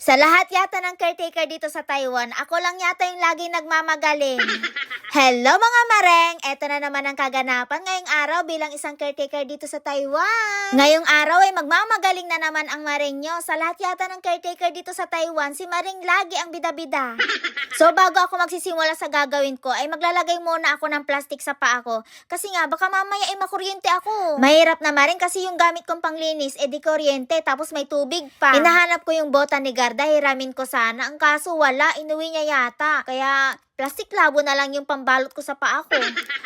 Sa lahat yata ng caretaker dito sa Taiwan, ako lang yata yung laging nagmamagaling. Hello mga mareng! Eto na naman ang kaganapan ngayong araw bilang isang caretaker dito sa Taiwan. Ngayong araw ay magmamagaling na naman ang mareng nyo. Sa lahat yata ng caretaker dito sa Taiwan, si mareng lagi ang bida-bida. So bago ako magsisimula sa gagawin ko, ay maglalagay muna ako ng plastic sa paa ko. Kasi nga, baka mamaya ay makuryente ako. Mahirap na mareng kasi yung gamit kong panglinis, di kuryente, tapos may tubig pa. Hinahanap ko yung bota ni Garda, hiramin ko sana. Ang kaso wala, inuwi niya yata. Kaya plastic labo na lang yung pambalot ko sa paa ko.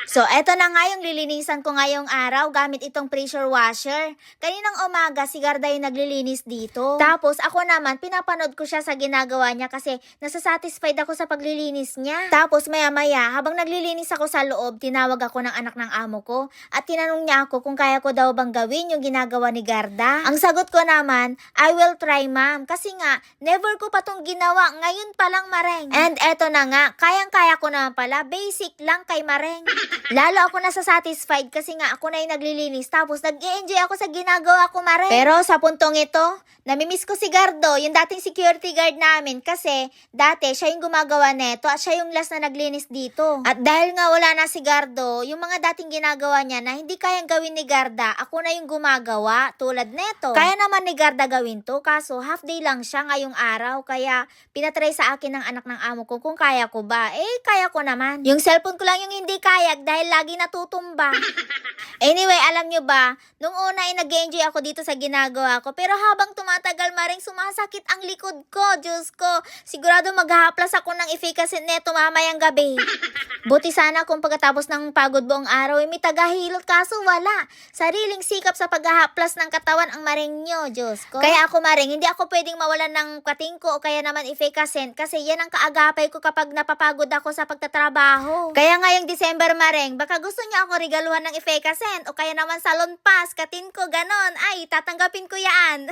So, eto na nga yung lilinisan ko ngayong araw gamit itong pressure washer. Kaninang umaga, si Garda yung naglilinis dito. Tapos, ako naman, pinapanood ko siya sa ginagawa niya kasi nasasatisfied ako sa paglilinis niya. Tapos, maya-maya, habang naglilinis ako sa loob, tinawag ako ng anak ng amo ko at tinanong niya ako kung kaya ko daw bang gawin yung ginagawa ni Garda. Ang sagot ko naman, I will try ma'am. Kasi nga, never ko pa tong ginawa. Ngayon pa lang mareng. And eto na nga, kayang-kaya ko naman pala. Basic lang kay mareng. Lalo ako nasasatisfied kasi nga ako na yung naglilinis. Tapos nag-i-enjoy ako sa ginagawa ko mareng. Pero sa puntong ito, namimiss ko si Gardo, yung dating security guard namin. Kasi dati siya yung gumagawa neto at siya yung last na naglinis dito. At dahil nga wala na si Gardo, yung mga dating ginagawa niya na hindi kayang gawin ni Garda, ako na yung gumagawa tulad neto. Kaya naman ni Garda gawin to, kaso half day lang siya ngayong araw. Kaya pinatry sa akin ng anak ng amo ko kung kaya ko ba. Kaya ko naman. Yung cellphone ko lang yung hindi kaya dahil lagi natutumba. Anyway, alam nyo ba, nung una ay nag-enjoy ako dito sa ginagawa ko. Pero habang tumatagal maring sumasakit ang likod ko. Diyos ko, sigurado maghahaplas ako ng efficacy neto mamayang gabi. Buti sana kung pagkatapos ng pagod buong araw ay may tagahilot, kaso wala. Sariling sikap sa paghahaplas ng katawan ang maring nyo, Diyos ko. Kaya ako maring, hindi ako pwedeng mawalan ng katingko o kaya naman efficacy kasi yan ang kaagapay ko kapag napapagod ako sa pagtatrabaho. Kaya ngayong December maring, baka gusto niyo ako regaluhan ng efficacy o kaya naman salon pass, katinko, ganon. Ay, tatanggapin ko yan.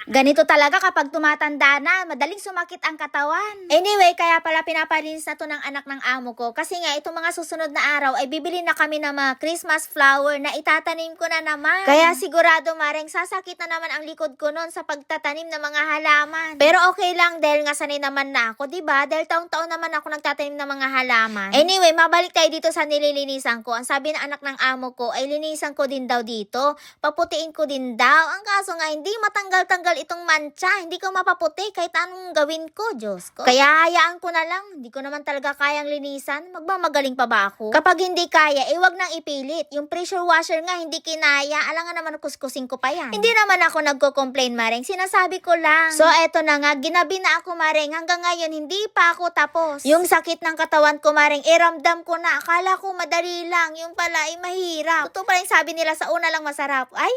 Ganito talaga kapag tumatanda na, madaling sumakit ang katawan. Anyway, kaya pala pinapalinis na to ng anak ng amo ko. Kasi nga, itong mga susunod na araw ay bibili na kami ng mga Christmas flower na itatanim ko na naman. Kaya sigurado maring sasakit na naman ang likod ko noon sa pagtatanim ng mga halaman. Pero okay lang dahil nga sanay naman na ako, diba? Dahil taon-taon naman ako nagtatanim ng mga halaman. Anyway, mabalik tayo dito sa nililinisan ko. Ang sabi ng anak ng amo ko ay linisan ko din daw dito. Paputiin ko din daw. Ang kaso nga, hindi matanggal-tanggal itong mancha. Hindi ko mapaputi kahit anong gawin ko, Diyos ko. Kaya hayaan ko na lang. Hindi ko naman talaga kayang linisan. Magmamagaling pa ba ako? Kapag hindi kaya, wag nang ipilit. Yung pressure washer nga, hindi kinaya. Alangan naman kuskusin ko pa yan. Hindi naman ako nagko-complain, Mareng. Sinasabi ko lang. So, eto na nga. Ginabi na ako, Mareng. Hanggang ngayon, hindi pa ako tapos. Yung sakit ng katawan ko, Mareng, iramdam ko na. Akala ko madali lang. Yung pala ay mahirap. Totoo pa rin sabi nila, sa una lang masarap. Ay?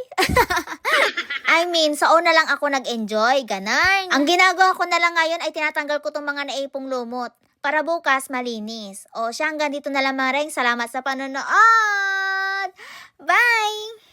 I mean, sa una lang ako nag-enjoy. Ganon. Ang ginagawa ko na lang ngayon ay tinatanggal ko tong mga naipong lumot para bukas malinis. O siya, hanggang dito na lang Mareng. Salamat sa panonood. Bye!